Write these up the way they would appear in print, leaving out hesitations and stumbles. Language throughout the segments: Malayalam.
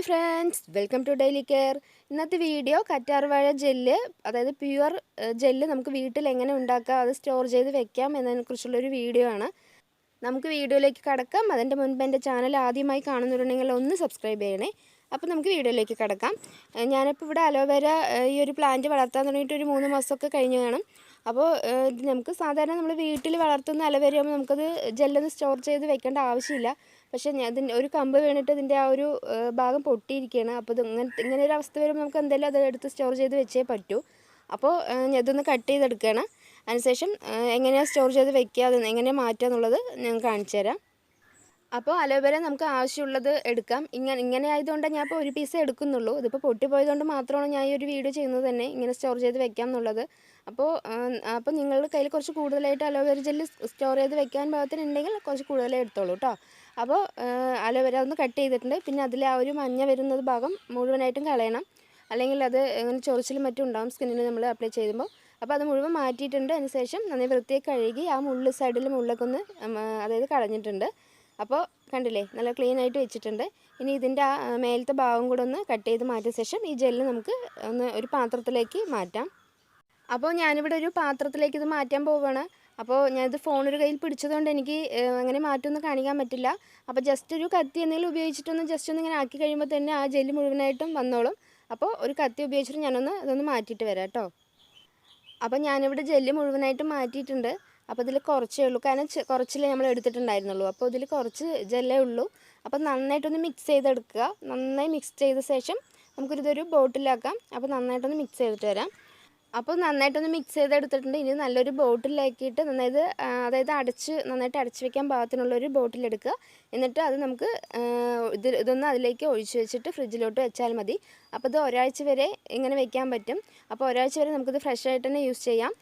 Hi friends, welcome to daily care. ഇന്നത്തെ വീഡിയോ കറ്റാർവാഴ ജെല്ല്, അതായത് പ്യുവർ ജെല്ല് നമുക്ക് വീട്ടിൽ എങ്ങനെ ഉണ്ടാക്കാം, അത് സ്റ്റോർ ചെയ്ത് വെക്കാം എന്നതിനെക്കുറിച്ചുള്ളൊരു വീഡിയോ ആണ്. നമുക്ക് വീഡിയോയിലേക്ക് കടക്കാം. അതിൻ്റെ മുൻപ് എൻ്റെ ചാനൽ ആദ്യമായി കാണുന്നുണ്ടെങ്കിൽ ഒന്ന് സബ്സ്ക്രൈബ് ചെയ്യണേ. അപ്പോൾ നമുക്ക് വീഡിയോയിലേക്ക് കടക്കാം. ഞാനിപ്പോൾ ഇവിടെ അലോവേര ഈ ഒരു പ്ലാന്റ് വളർത്താൻ തുടങ്ങിയിട്ട് ഒരു 3 മാസമൊക്കെ കഴിഞ്ഞ് കാണും. അപ്പോൾ ഇത് നമുക്ക് സാധാരണ നമ്മൾ വീട്ടിൽ വളർത്തുന്ന അലോവേര ആകുമ്പോൾ നമുക്കത് ജെല്ലൊന്നും സ്റ്റോർ ചെയ്ത് വെക്കേണ്ട ആവശ്യമില്ല. പക്ഷേ ഇതിൻ്റെ ഒരു കമ്പ് വീണിട്ട് ഇതിൻ്റെ ആ ഒരു ഭാഗം പൊട്ടിയിരിക്കുകയാണ്. അപ്പോൾ ഇത് ഇങ്ങനെ ഒരു അവസ്ഥ വരുമ്പോൾ നമുക്ക് എന്തായാലും അത് എടുത്ത് സ്റ്റോർ ചെയ്ത് വെച്ചേ പറ്റൂ. അപ്പോൾ ഇതൊന്ന് കട്ട് ചെയ്തെടുക്കുകയാണ്. അതിനുശേഷം എങ്ങനെയാണ് സ്റ്റോർ ചെയ്ത് വെക്കുക, അത് എങ്ങനെ മാറ്റുക എന്നുള്ളത് ഞാൻ കാണിച്ചു തരാം. അപ്പോൾ അലോവേര നമുക്ക് ആവശ്യമുള്ളത് എടുക്കാം. ഇങ്ങനെ ആയതുകൊണ്ടാണ് ഞാൻ ഇപ്പോൾ ഒരു പീസേ എടുക്കുന്നുള്ളൂ. ഇതിപ്പോൾ പൊട്ടിപ്പോയതുകൊണ്ട് മാത്രമാണ് ഞാൻ ഈ ഒരു വീഡിയോ ചെയ്യുന്നത് തന്നെ, ഇങ്ങനെ സ്റ്റോർ ചെയ്ത് വെക്കാം എന്നുള്ളത്. അപ്പോൾ നിങ്ങളുടെ കയ്യിൽ കുറച്ച് കൂടുതലായിട്ട് അലോവേര ജെല്ല് സ്റ്റോർ ചെയ്ത് വെക്കാൻ പാകത്തിനുണ്ടെങ്കിൽ കുറച്ച് കൂടുതലേ എടുത്തോളൂ കേട്ടോ. അപ്പോൾ അലോവേര ഒന്ന് കട്ട് ചെയ്തിട്ടുണ്ട്. പിന്നെ അതിൽ ആ ഒരു മഞ്ഞ വരുന്നത് ഭാഗം മുഴുവനായിട്ടും കളയണം, അല്ലെങ്കിൽ അത് അങ്ങനെ ചൊറിച്ചിലും മറ്റും ഉണ്ടാകും സ്കിന്നിന് നമ്മൾ അപ്ലൈ ചെയ്യുമ്പോൾ. അപ്പോൾ അത് മുഴുവൻ മാറ്റിയിട്ടുണ്ട്. അതിനുശേഷം നന്നായി വൃത്തിയായി കഴുകി ആ മുള്ള് സൈഡിൽ മുള്ളൊക്കെ ഒന്ന് അതായത് കളഞ്ഞിട്ടുണ്ട്. അപ്പോൾ കണ്ടില്ലേ, നല്ല ക്ലീൻ ആയിട്ട് വെച്ചിട്ടുണ്ട്. ഇനി ഇതിൻ്റെ ആ മേലത്തെ ഭാഗം കൂടെ ഒന്ന് കട്ട് ചെയ്ത് മാറ്റിയ ശേഷം ഈ ജെല്ല് നമുക്ക് ഒരു പാത്രത്തിലേക്ക് മാറ്റാം. അപ്പോൾ ഞാനിവിടെ ഒരു പാത്രത്തിലേക്ക് ഇത് മാറ്റാൻ പോവുകയാണ്. അപ്പോൾ ഞാനിത് ഫോണൊരു കയ്യിൽ പിടിച്ചതുകൊണ്ട് എനിക്ക് അങ്ങനെ മാറ്റമൊന്നും കാണിക്കാൻ പറ്റില്ല. അപ്പോൾ ജസ്റ്റ് ഒരു കത്തി എന്തെങ്കിലും ഉപയോഗിച്ചിട്ടൊന്ന് ജസ്റ്റ് ഒന്ന് ഇങ്ങനെ ആക്കി കഴിയുമ്പോൾ തന്നെ ആ ജെല്ല് മുഴുവനായിട്ടും വന്നോളും. അപ്പോൾ ഒരു കത്തി ഉപയോഗിച്ചിട്ട് അതൊന്ന് മാറ്റിയിട്ട് വരാം കേട്ടോ. അപ്പോൾ ഞാനിവിടെ ജെല്ല് മുഴുവനായിട്ട് മാറ്റിയിട്ടുണ്ട്. അപ്പോൾ ഇതിൽ കുറച്ചേ ഉള്ളൂ, കാരണം കുറച്ചിലേ നമ്മൾ എടുത്തിട്ടുണ്ടായിരുന്നുള്ളൂ. അപ്പോൾ ഇതിൽ കുറച്ച് ജെല്ലേ ഉള്ളൂ. അപ്പോൾ നന്നായിട്ടൊന്ന് മിക്സ് ചെയ്തെടുക്കുക. നന്നായി മിക്സ് ചെയ്ത ശേഷം നമുക്കിതൊരു ബോട്ടിലാക്കാം. അപ്പോൾ നന്നായിട്ടൊന്ന് മിക്സ് ചെയ്തിട്ട് വരാം. അപ്പോൾ നന്നായിട്ടൊന്ന് മിക്സ് ചെയ്തെടുത്തിട്ടുണ്ട്. ഇനി നല്ലൊരു ബോട്ടിലാക്കിയിട്ട് അതായത് നന്നായിട്ട് അടച്ച് വെക്കാൻ പാകത്തിനുള്ളൊരു ബോട്ടിലെടുക്കുക. എന്നിട്ട് അത് നമുക്ക് ഇതൊന്ന് അതിലേക്ക് ഒഴിച്ച് വെച്ചിട്ട് ഫ്രിഡ്ജിലോട്ട് വെച്ചാൽ മതി. അപ്പോൾ ഇത് ഒരാഴ്ച വരെ ഇങ്ങനെ വെക്കാൻ പറ്റും. അപ്പോൾ ഒരാഴ്ച വരെ നമുക്കിത് ഫ്രഷ് ആയിട്ട് തന്നെ യൂസ് ചെയ്യാം.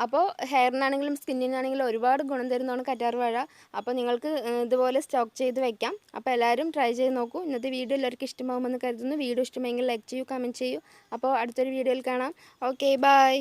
അപ്പോൾ ഹെയറിനാണെങ്കിലും സ്കിന്നിനാണെങ്കിലും ഒരുപാട് ഗുണം തരുന്നതാണ് കറ്റാർവാഴ. അപ്പോൾ നിങ്ങൾക്ക് ഇതുപോലെ സ്റ്റോക്ക് ചെയ്ത് വെക്കാം. അപ്പോൾ എല്ലാവരും ട്രൈ ചെയ്ത് നോക്കൂ. ഇന്നത്തെ വീഡിയോ എല്ലാവർക്കും ഇഷ്ടമാകുമെന്ന് കരുതുന്നു. വീഡിയോ ഇഷ്ടമെങ്കിൽ ലൈക്ക് ചെയ്യൂ, കമൻറ്റ് ചെയ്യൂ. അപ്പോൾ അടുത്തൊരു വീഡിയോയിൽ കാണാം. Okay, by.